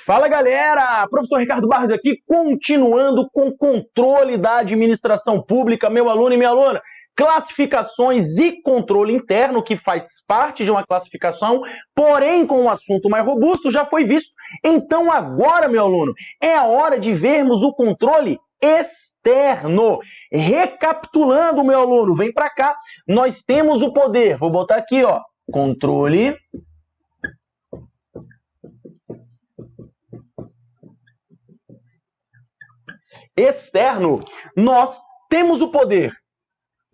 Fala galera, professor Ricardo Barros aqui, continuando com o controle da administração pública, meu aluno e minha aluna. Classificações e controle interno, que faz parte de uma classificação, porém com um assunto mais robusto, já foi visto. Então agora, meu aluno, é a hora de vermos o controle externo. Recapitulando, meu aluno, vem para cá. Nós temos o poder, vou botar aqui, ó, controle externo. Nós temos o poder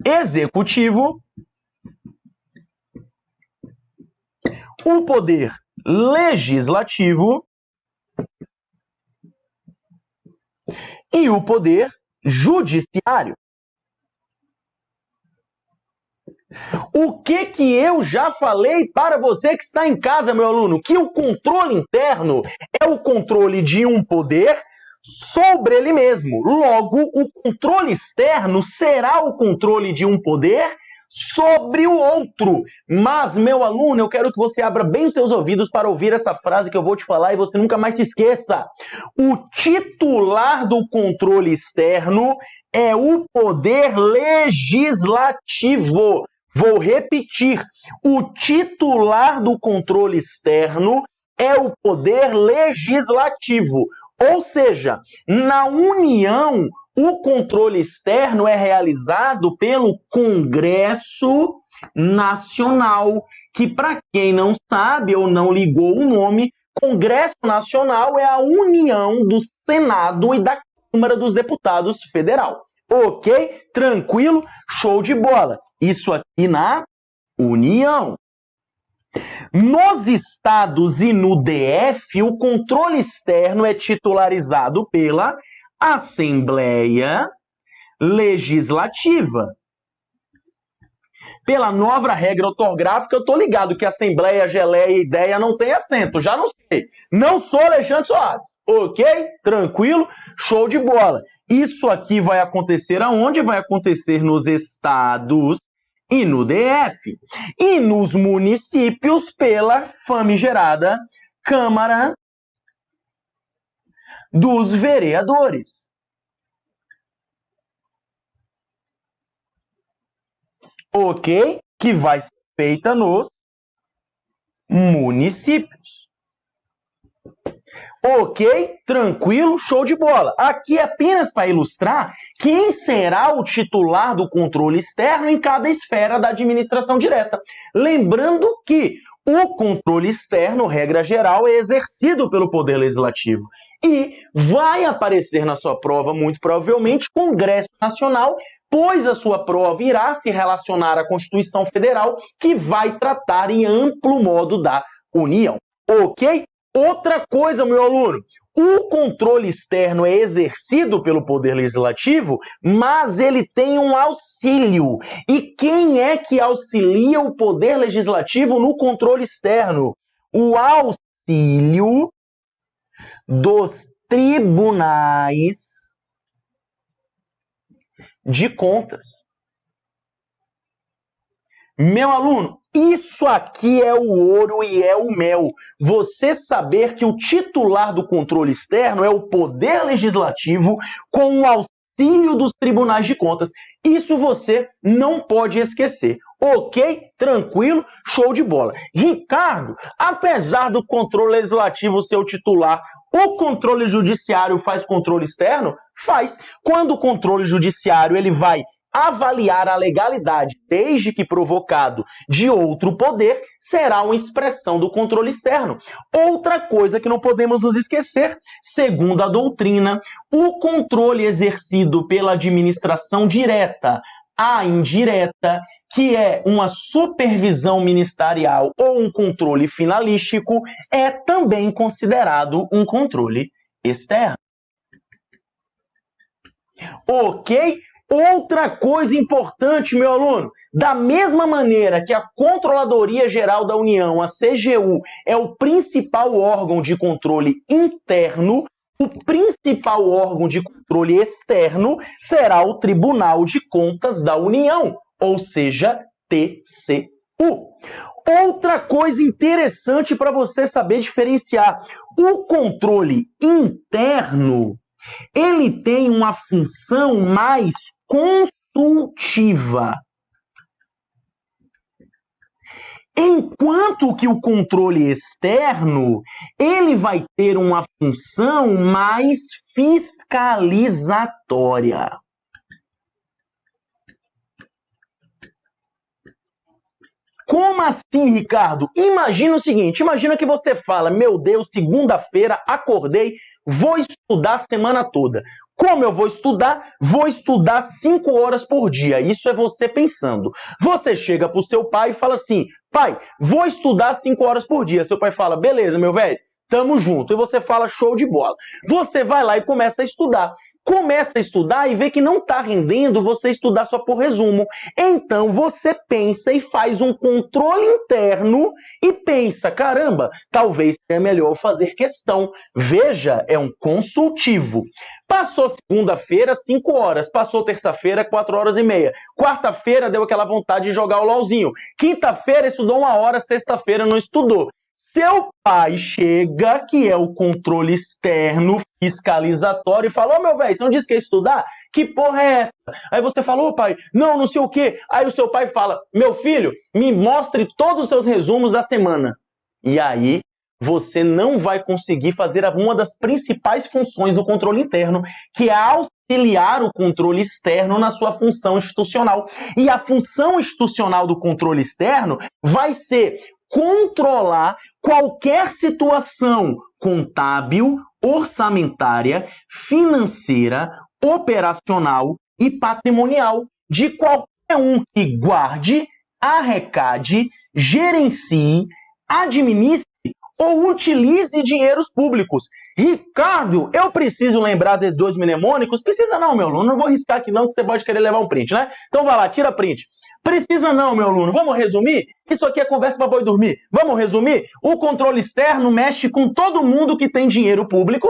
executivo, o poder legislativo e o poder judiciário. O que eu já falei para você que está em casa, meu aluno? Que o controle interno é o controle de um poder sobre ele mesmo. Logo, o controle externo será o controle de um poder sobre o outro. Mas, meu aluno, eu quero que você abra bem os seus ouvidos para ouvir essa frase que eu vou te falar e você nunca mais se esqueça. O titular do controle externo é o poder legislativo. Vou repetir. O titular do controle externo é o poder legislativo. Ou seja, na União, o controle externo é realizado pelo Congresso Nacional, que, para quem não sabe ou não ligou o nome, Congresso Nacional é a união do Senado e da Câmara dos Deputados Federal. Ok? Tranquilo? Show de bola. Isso aqui na União. Nos estados e no DF, o controle externo é titularizado pela Assembleia Legislativa. Pela nova regra ortográfica, eu tô ligado que Assembleia, Geleia e Ideia não tem acento, já não sei. Não sou Alexandre Soares, ok? Tranquilo? Show de bola. Isso aqui vai acontecer aonde? Vai acontecer nos estados e no DF. E nos municípios pela famigerada Câmara dos Vereadores. Ok? Que vai ser feita nos municípios. Ok? Tranquilo? Show de bola. Aqui apenas para ilustrar quem será o titular do controle externo em cada esfera da administração direta. Lembrando que o controle externo, regra geral, é exercido pelo Poder Legislativo. E vai aparecer na sua prova, muito provavelmente, Congresso Nacional, pois a sua prova irá se relacionar à Constituição Federal, que vai tratar em amplo modo da União. Ok? Outra coisa, meu aluno, o controle externo é exercido pelo Poder Legislativo, mas ele tem um auxílio. E quem é que auxilia o Poder Legislativo no controle externo? O auxílio dos tribunais de contas. Meu aluno, isso aqui é o ouro e é o mel. Você saber que o titular do controle externo é o Poder Legislativo com o auxílio dos tribunais de contas. Isso você não pode esquecer. Ok? Tranquilo? Show de bola. Ricardo, apesar do controle legislativo ser o titular, o controle judiciário faz controle externo? Faz. Quando o controle judiciário ele vai avaliar a legalidade, desde que provocado de outro poder, será uma expressão do controle externo. Outra coisa que não podemos nos esquecer, segundo a doutrina, o controle exercido pela administração direta, a indireta, que é uma supervisão ministerial ou um controle finalístico, é também considerado um controle externo. Ok? Outra coisa importante, meu aluno, da mesma maneira que a Controladoria Geral da União, a CGU, é o principal órgão de controle interno, o principal órgão de controle externo será o Tribunal de Contas da União, ou seja, TCU. Outra coisa interessante para você saber diferenciar, o controle interno, ele tem uma função mais consultiva. Enquanto que o controle externo, ele vai ter uma função mais fiscalizatória. Como assim, Ricardo? Imagina o seguinte, imagina que você fala, meu Deus, segunda-feira, acordei, vou estudar a semana toda. Como eu vou estudar? Vou estudar 5 horas por dia. Isso é você pensando. Você chega pro seu pai e fala assim, pai, vou estudar 5 horas por dia. Seu pai fala, beleza, meu velho, tamo junto. E você fala, show de bola. Você vai lá e começa a estudar. Começa a estudar e vê que não está rendendo você estudar só por resumo. Então você pensa e faz um controle interno e pensa, caramba, talvez seja melhor fazer questão. Veja, é um consultivo. Passou segunda-feira, 5 horas. Passou terça-feira, 4 horas e meia. Quarta-feira deu aquela vontade de jogar o LOLzinho. Quinta-feira estudou 1 hora, sexta-feira não estudou. Seu pai chega, que é o controle externo, fiscalizatório, e fala, ô meu velho, você não disse que ia estudar? Que porra é essa? Aí você fala, ô pai, não sei o quê. Aí o seu pai fala, meu filho, me mostre todos os seus resumos da semana. E aí você não vai conseguir fazer uma das principais funções do controle interno, que é auxiliar o controle externo na sua função institucional. E a função institucional do controle externo vai ser controlar qualquer situação contábil, orçamentária, financeira, operacional e patrimonial de qualquer um que guarde, arrecade, gerencie, administre ou utilize dinheiros públicos. Ricardo, eu preciso lembrar desses 2 mnemônicos? Precisa não, meu aluno. Não vou riscar aqui não, que você pode querer levar um print, né? Então vai lá, tira print. Precisa não, meu aluno. Vamos resumir? Isso aqui é conversa para boi dormir. Vamos resumir? O controle externo mexe com todo mundo que tem dinheiro público,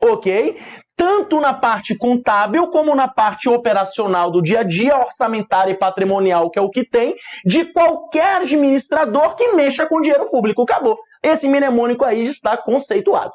ok? Tanto na parte contábil como na parte operacional do dia a dia, orçamentária e patrimonial, que é o que tem, de qualquer administrador que mexa com dinheiro público. Acabou. Esse mnemônico aí já está conceituado.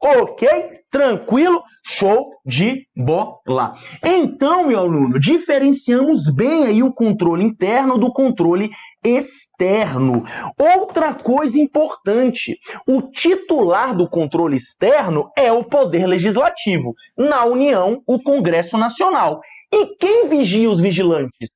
Ok? Tranquilo? Show de bola. Então, meu aluno, diferenciamos bem aí o controle interno do controle externo. Outra coisa importante, o titular do controle externo é o Poder Legislativo. Na União, o Congresso Nacional. E quem vigia os vigilantes?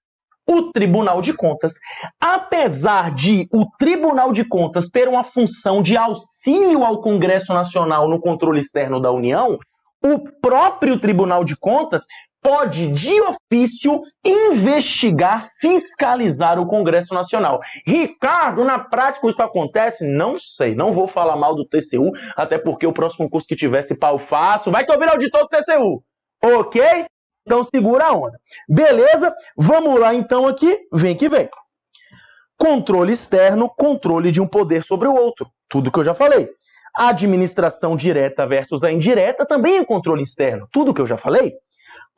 O Tribunal de Contas. Apesar de o Tribunal de Contas ter uma função de auxílio ao Congresso Nacional no controle externo da União, o próprio Tribunal de Contas pode, de ofício, investigar, fiscalizar o Congresso Nacional. Ricardo, na prática isso acontece? Não sei, não vou falar mal do TCU, até porque o próximo curso que tivesse pau fácil vai que eu viro auditor do TCU, ok? Então segura a onda. Beleza? Vamos lá então aqui. Vem que vem. Controle externo, controle de um poder sobre o outro. Tudo que eu já falei. A administração direta versus a indireta também é controle externo. Tudo que eu já falei.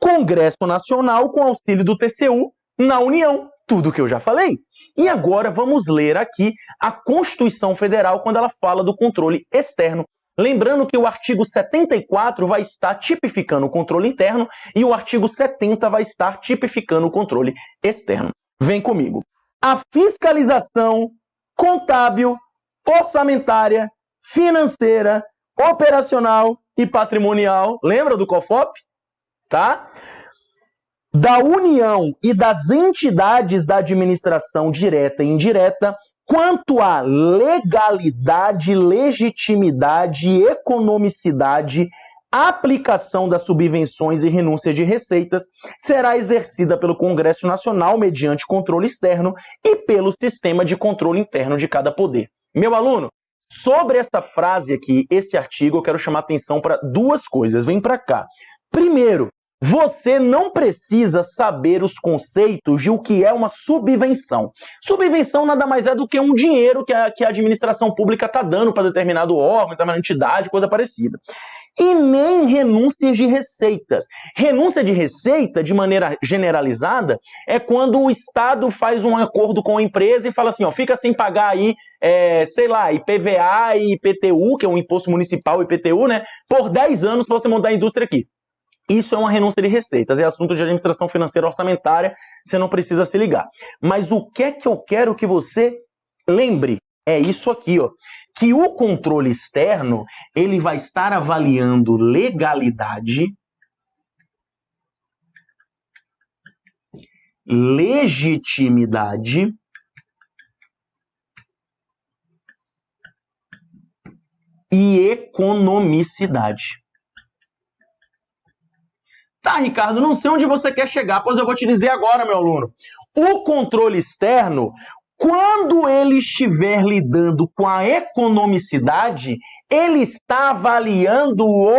Congresso Nacional com auxílio do TCU na União. Tudo que eu já falei. E agora vamos ler aqui a Constituição Federal quando ela fala do controle externo. Lembrando que o artigo 74 vai estar tipificando o controle interno e o artigo 70 vai estar tipificando o controle externo. Vem comigo. A fiscalização contábil, orçamentária, financeira, operacional e patrimonial, lembra do COFOP? Tá? Da União e das entidades da administração direta e indireta, quanto à legalidade, legitimidade, economicidade, aplicação das subvenções e renúncia de receitas, será exercida pelo Congresso Nacional mediante controle externo e pelo sistema de controle interno de cada poder. Meu aluno, sobre essa frase aqui, esse artigo, eu quero chamar atenção para 2 coisas. Vem para cá. Primeiro, você não precisa saber os conceitos de o que é uma subvenção. Subvenção nada mais é do que um dinheiro que a administração pública está dando para determinado órgão, determinada entidade, coisa parecida. e nem renúncias de receitas. Renúncia de receita, de maneira generalizada, é quando o Estado faz um acordo com a empresa e fala assim, ó, fica sem pagar aí, sei lá, IPVA e IPTU, que é um imposto municipal, IPTU, né, por 10 anos para você montar a indústria aqui. Isso é uma renúncia de receitas, é assunto de administração financeira orçamentária, você não precisa se ligar. Mas o que é que eu quero que você lembre? É isso aqui, ó, que o controle externo, ele vai estar avaliando legalidade, legitimidade e economicidade. Tá, Ricardo, não sei onde você quer chegar, pois eu vou te dizer agora, meu aluno. O controle externo, quando ele estiver lidando com a economicidade, ele está avaliando o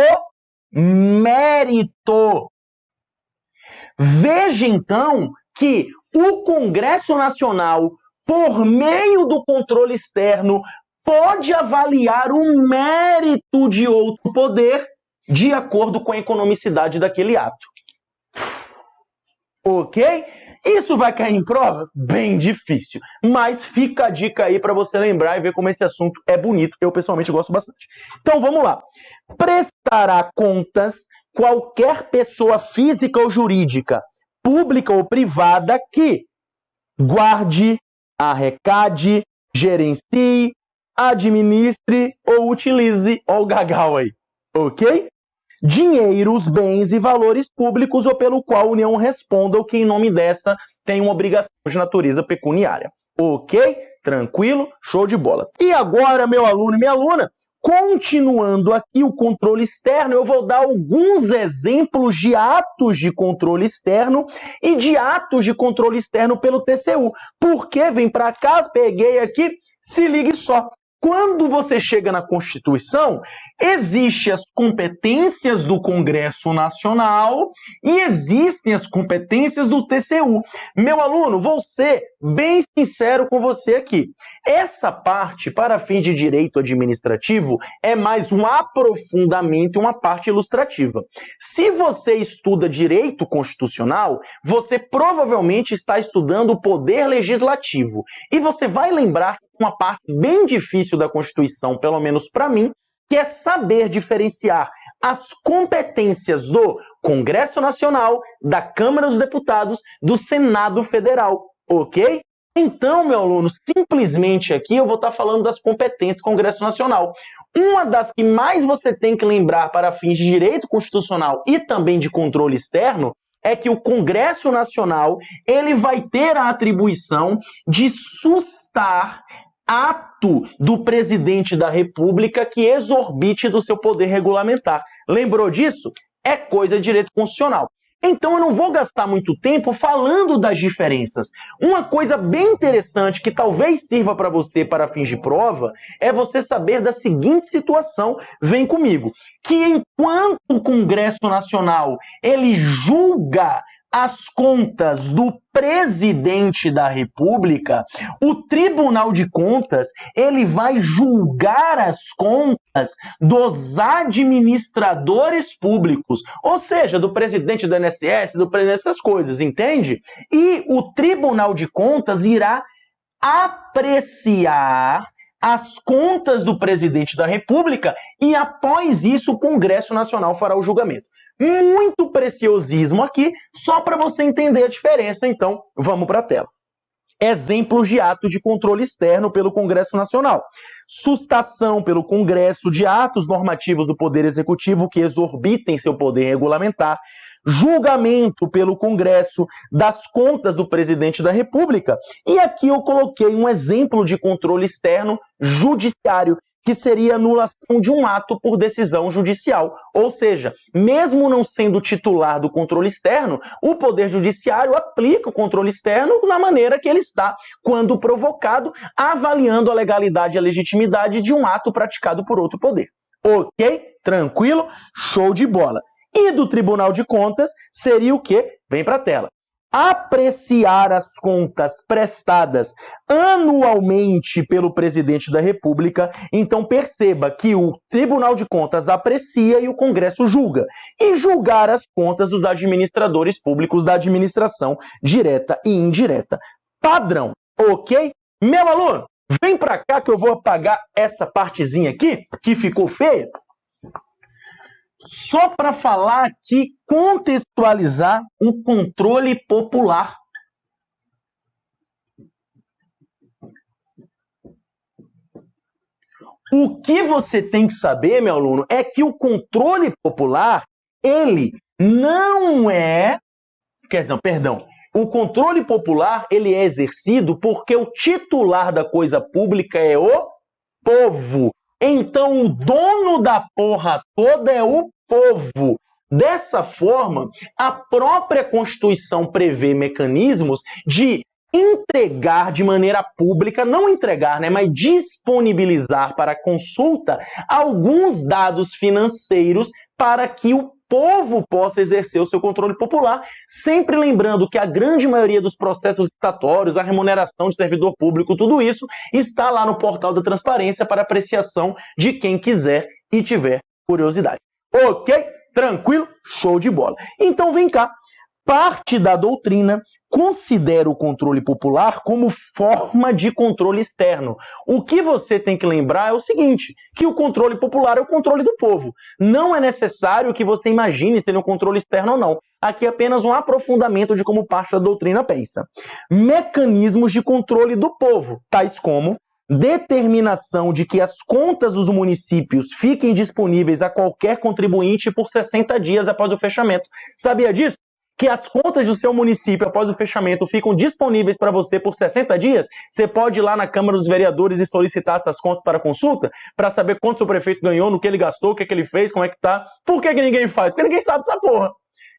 mérito. Veja, então, que o Congresso Nacional, por meio do controle externo, pode avaliar o mérito de outro poder de acordo com a economicidade daquele ato. Ok? Isso vai cair em prova? Bem difícil. Mas fica a dica aí para você lembrar e ver como esse assunto é bonito. Eu, pessoalmente, gosto bastante. Então, vamos lá. Prestará contas qualquer pessoa física ou jurídica, pública ou privada, que guarde, arrecade, gerencie, administre ou utilize, ó o gagal aí, ok? Dinheiros, bens e valores públicos ou pelo qual a União responda ou que em nome dessa tem uma obrigação de natureza pecuniária. Ok? Tranquilo? Show de bola. E agora, meu aluno e minha aluna, continuando aqui o controle externo, eu vou dar alguns exemplos de atos de controle externo e de atos de controle externo pelo TCU. Porque vem para cá, peguei aqui, se ligue só. Quando você chega na Constituição, existem as competências do Congresso Nacional e existem as competências do TCU. Meu aluno, vou ser bem sincero com você aqui. Essa parte, para fim de direito administrativo, é mais um aprofundamento e uma parte ilustrativa. Se você estuda direito constitucional, você provavelmente está estudando o poder legislativo. E você vai lembrar uma parte bem difícil da Constituição, pelo menos para mim, que é saber diferenciar as competências do Congresso Nacional, da Câmara dos Deputados, do Senado Federal, ok? Então, meu aluno, simplesmente aqui eu vou estar falando das competências do Congresso Nacional. Uma das que mais você tem que lembrar para fins de direito constitucional e também de controle externo é que o Congresso Nacional ele vai ter a atribuição de sustar ato do presidente da República que exorbite do seu poder regulamentar. Lembrou disso? É coisa de direito constitucional. Então eu não vou gastar muito tempo falando das diferenças. Uma coisa bem interessante que talvez sirva para você para fins de prova é você saber da seguinte situação, vem comigo, que enquanto o Congresso Nacional ele julga as contas do presidente da República, o Tribunal de Contas ele vai julgar as contas dos administradores públicos, ou seja, do presidente do INSS, do presidente dessas coisas, entende? E o Tribunal de Contas irá apreciar as contas do presidente da República e após isso o Congresso Nacional fará o julgamento. Muito preciosismo aqui, só para você entender a diferença. Então, vamos para a tela. Exemplos de atos de controle externo pelo Congresso Nacional. Sustação pelo Congresso de atos normativos do Poder Executivo que exorbitem seu poder regulamentar. Julgamento pelo Congresso das contas do presidente da República. E aqui eu coloquei um exemplo de controle externo judiciário, que seria anulação de um ato por decisão judicial. Ou seja, mesmo não sendo titular do controle externo, o Poder Judiciário aplica o controle externo na maneira que ele está, quando provocado, avaliando a legalidade e a legitimidade de um ato praticado por outro poder. Ok? Tranquilo? Show de bola. E do Tribunal de Contas seria o quê? Vem para a tela. apreciar as contas prestadas anualmente pelo presidente da República. Então perceba que o Tribunal de Contas aprecia e o Congresso julga. E julgar as contas dos administradores públicos da administração direta e indireta. Padrão, ok? Meu aluno, vem para cá que eu vou apagar essa partezinha aqui, que ficou feia. Só para falar aqui, contextualizar o controle popular. O que você tem que saber, meu aluno, é que o controle popular, ele não é... O controle popular, ele é exercido porque o titular da coisa pública é o povo. Então, o dono da porra toda é o povo. Dessa forma, a própria Constituição prevê mecanismos de entregar de maneira pública, não entregar, né, mas disponibilizar para consulta alguns dados financeiros para que o povo possa exercer o seu controle popular, sempre lembrando que a grande maioria dos processos estatórios, a remuneração de servidor público, tudo isso está lá no portal da transparência para apreciação de quem quiser e tiver curiosidade. Ok? Tranquilo? Show de bola. Então vem cá. Parte da doutrina considera o controle popular como forma de controle externo. O que você tem que lembrar é o seguinte, que o controle popular é o controle do povo. Não é necessário que você imagine se ele é um controle externo ou não. Aqui é apenas um aprofundamento de como parte da doutrina pensa. Mecanismos de controle do povo, tais como determinação de que as contas dos municípios fiquem disponíveis a qualquer contribuinte por 60 dias após o fechamento. Sabia disso? Que as contas do seu município após o fechamento ficam disponíveis para você por 60 dias, você pode ir lá na Câmara dos Vereadores e solicitar essas contas para consulta, para saber quanto seu prefeito ganhou, no que ele gastou, o que ele fez, como é que tá. Por que ninguém faz? Porque ninguém sabe dessa porra.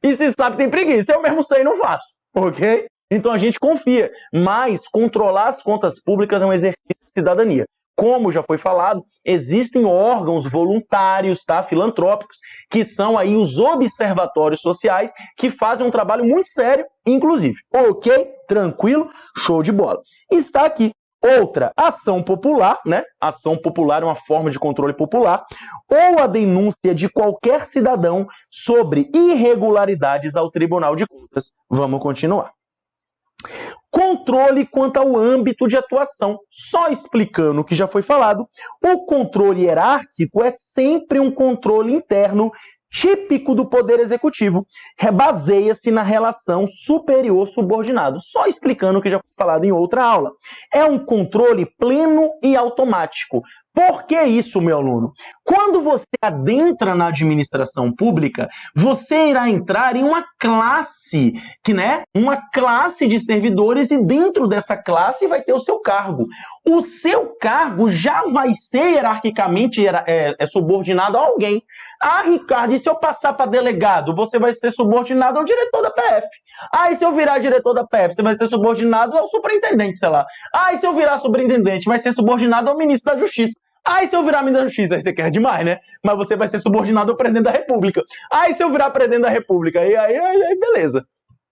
E se sabe, tem preguiça. Eu mesmo sei e não faço, ok? Então a gente confia, mas controlar as contas públicas é um exercício de cidadania. Como já foi falado, existem órgãos voluntários, tá, filantrópicos, que são aí os observatórios sociais, que fazem um trabalho muito sério, inclusive. Ok? Tranquilo? Show de bola. Está aqui outra, ação popular, né? Ação popular é uma forma de controle popular, ou a denúncia de qualquer cidadão sobre irregularidades ao Tribunal de Contas. Vamos continuar. Controle quanto ao âmbito de atuação. Só explicando o que já foi falado, o controle hierárquico é sempre um controle interno típico do Poder Executivo. Baseia-se na relação superior-subordinado. Só explicando o que já foi falado em outra aula. É um controle pleno e automático. Por que isso, meu aluno? Quando você adentra na administração pública, você irá entrar em uma classe, uma classe de servidores, e dentro dessa classe vai ter o seu cargo. O seu cargo já vai ser hierarquicamente subordinado a alguém. Ah, Ricardo, e se eu passar para delegado, você vai ser subordinado ao diretor da PF. Ah, e se eu virar diretor da PF, você vai ser subordinado ao superintendente, sei lá. Ah, e se eu virar superintendente, vai ser subordinado ao ministro da Justiça. Ah, e se eu virar ministro da Justiça, aí você quer demais, né? Mas você vai ser subordinado ao presidente da República. Ah, e se eu virar presidente da República? Aí beleza.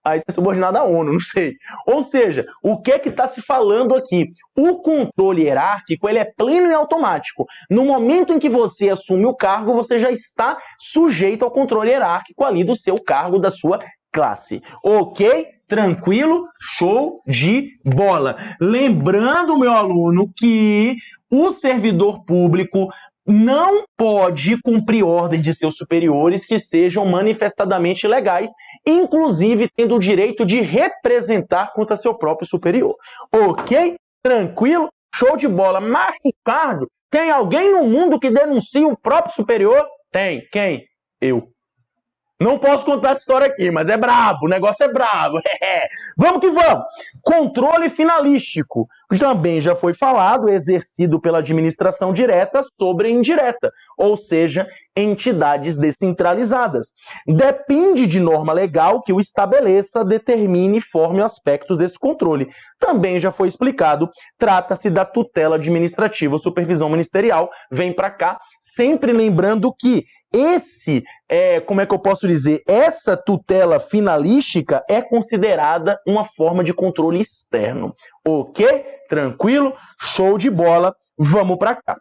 Aí você é subordinado à ONU, não sei. Ou seja, o que está se falando aqui? O controle hierárquico, ele é pleno e automático. No momento em que você assume o cargo, você já está sujeito ao controle hierárquico ali do seu cargo, da sua classe. Ok? Tranquilo? Show de bola. Lembrando, meu aluno, que o servidor público não pode cumprir ordens de seus superiores que sejam manifestadamente ilegais, inclusive tendo o direito de representar contra seu próprio superior. Ok? Tranquilo? Show de bola. Mas, Ricardo, tem alguém no mundo que denuncia o próprio superior? Tem. Quem? Eu. Não posso contar essa história aqui, mas é brabo, o negócio é brabo. Vamos que vamos. Controle finalístico. Também já foi falado, exercido pela administração direta sobre indireta, ou seja, entidades descentralizadas. Depende de norma legal que o estabeleça, determine e forme aspectos desse controle. Também já foi explicado, trata-se da tutela administrativa ou supervisão ministerial. Vem para cá, sempre lembrando que essa tutela finalística é considerada uma forma de controle externo. Ok? Tranquilo? Show de bola. Vamos para cá.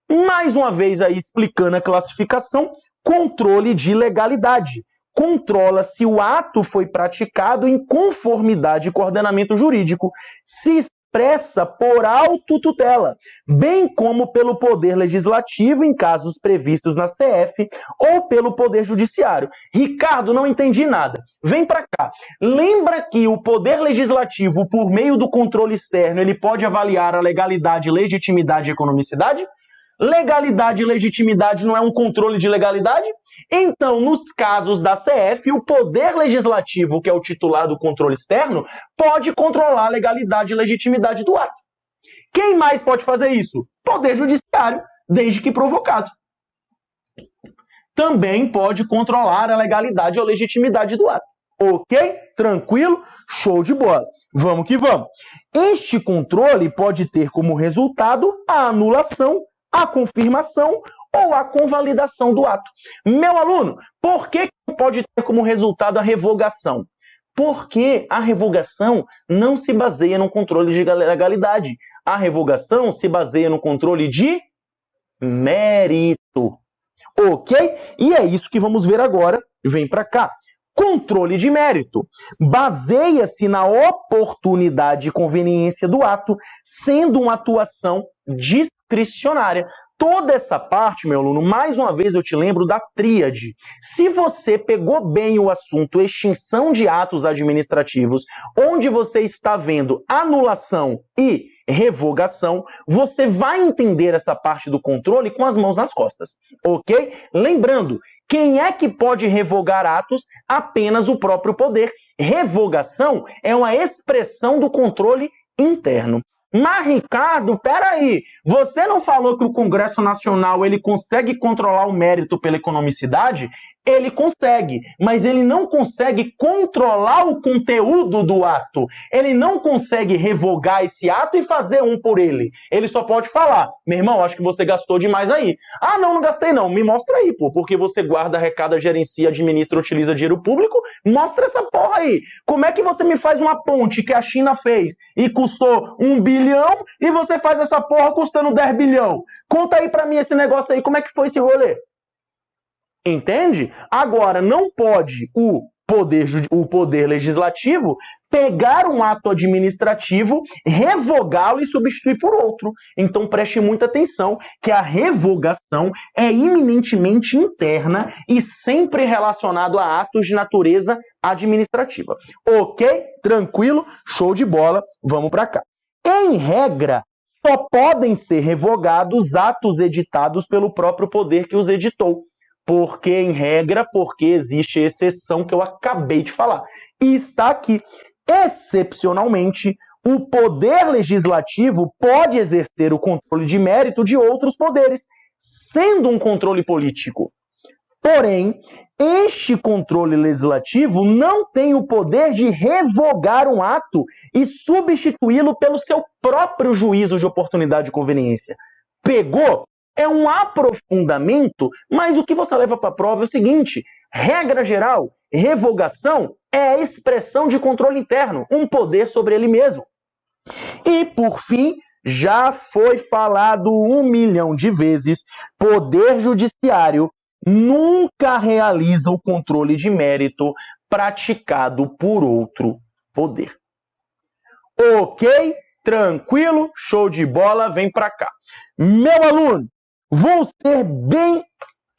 Mais uma vez aí explicando a classificação, controle de legalidade. Controla se o ato foi praticado em conformidade com o ordenamento jurídico, se expressa por autotutela, bem como pelo Poder Legislativo em casos previstos na CF ou pelo Poder Judiciário. Ricardo, não entendi nada. Vem para cá. Lembra que o Poder Legislativo, por meio do controle externo, ele pode avaliar a legalidade, legitimidade e economicidade? Legalidade e legitimidade não é um controle de legalidade? Então, nos casos da CF, o Poder Legislativo, que é o titular do controle externo, pode controlar a legalidade e legitimidade do ato. Quem mais pode fazer isso? Poder Judiciário, desde que provocado. Também pode controlar a legalidade ou legitimidade do ato. Ok? Tranquilo? Show de bola. Vamos que vamos. Este controle pode ter como resultado a anulação, a confirmação ou a convalidação do ato. Meu aluno, por que pode ter como resultado a revogação? Porque a revogação não se baseia no controle de legalidade. A revogação se baseia no controle de mérito. Ok? E é isso que vamos ver agora. Vem para cá. Controle de mérito. Baseia-se na oportunidade e conveniência do ato, sendo uma atuação discricionária. Toda essa parte, meu aluno, mais uma vez eu te lembro da tríade. Se você pegou bem o assunto extinção de atos administrativos, onde você está vendo anulação e revogação, você vai entender essa parte do controle com as mãos nas costas, ok? Lembrando, quem é que pode revogar atos? Apenas o próprio poder. Revogação é uma expressão do controle interno. Mas, Ricardo, peraí, você não falou que o Congresso Nacional ele consegue controlar o mérito pela economicidade? Ele consegue, mas ele não consegue controlar o conteúdo do ato. Ele não consegue revogar esse ato e fazer um por ele. Ele só pode falar, meu irmão, acho que você gastou demais aí. Ah, não gastei não. Me mostra aí, pô, porque você guarda, arrecada, gerencia, administra, utiliza dinheiro público. Mostra essa porra aí. Como é que você me faz uma ponte que a China fez e custou 1 bilhão e você faz essa porra custando 10 bilhão? Conta aí pra mim esse negócio aí, como é que foi esse rolê? Entende? Agora, não pode o poder legislativo pegar um ato administrativo, revogá-lo e substituir por outro. Então preste muita atenção que a revogação é eminentemente interna e sempre relacionado a atos de natureza administrativa. Ok? Tranquilo? Show de bola. Vamos para cá. Em regra, só podem ser revogados atos editados pelo próprio poder que os editou. Porque, em regra, porque existe exceção que eu acabei de falar. E está aqui. Excepcionalmente, o poder legislativo pode exercer o controle de mérito de outros poderes, sendo um controle político. Porém, este controle legislativo não tem o poder de revogar um ato e substituí-lo pelo seu próprio juízo de oportunidade e conveniência. Pegou? É um aprofundamento, mas o que você leva para a prova é o seguinte: regra geral, revogação é a expressão de controle interno, um poder sobre ele mesmo. E, por fim, já foi falado 1 milhão de vezes, poder judiciário nunca realiza o controle de mérito praticado por outro poder. Ok? Tranquilo? Show de bola, vem para cá. Meu aluno, vou ser bem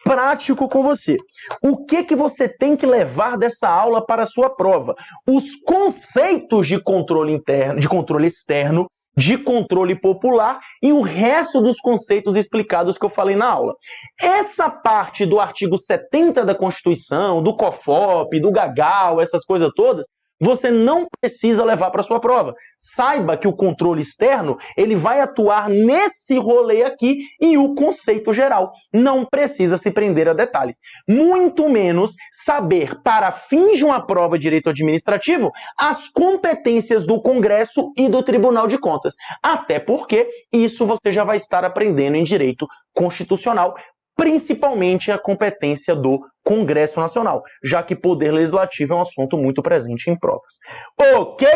prático com você. O que você tem que levar dessa aula para a sua prova? Os conceitos de controle interno, de controle externo, de controle popular e o resto dos conceitos explicados que eu falei na aula. Essa parte do artigo 70 da Constituição, do COFOP, do GAGAL, essas coisas todas, você não precisa levar para sua prova. Saiba que o controle externo, ele vai atuar nesse rolê aqui e o conceito geral. Não precisa se prender a detalhes. Muito menos saber, para fins de uma prova de direito administrativo, as competências do Congresso e do Tribunal de Contas. Até porque isso você já vai estar aprendendo em direito constitucional, principalmente a competência do Congresso Nacional, já que poder legislativo é um assunto muito presente em provas. Ok?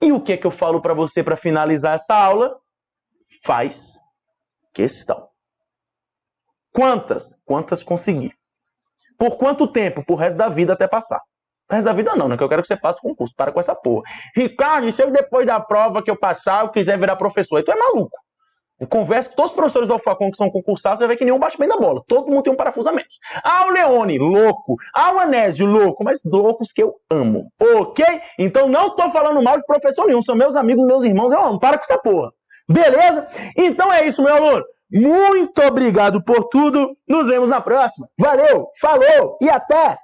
E o que é que eu falo para você para finalizar essa aula? Faz questão. Quantas? Quantas conseguir. Por quanto tempo? Por resto da vida até passar. Por resto da vida não, né? Que eu quero que você passe o concurso. Para com essa porra. Ricardo, se eu depois da prova que eu passar, eu quiser virar professor, aí tu é maluco. Eu converso com todos os professores da UFACOM que são concursados, você vai ver que nenhum bate bem da bola. Todo mundo tem um parafuso a menos. Ah, o Leone, louco. Ah, o Anésio, louco. Mas loucos que eu amo. Ok? Então não tô falando mal de professor nenhum. São meus amigos, meus irmãos, eu amo. Para com essa porra. Beleza? Então é isso, meu aluno. Muito obrigado por tudo. Nos vemos na próxima. Valeu, falou e até!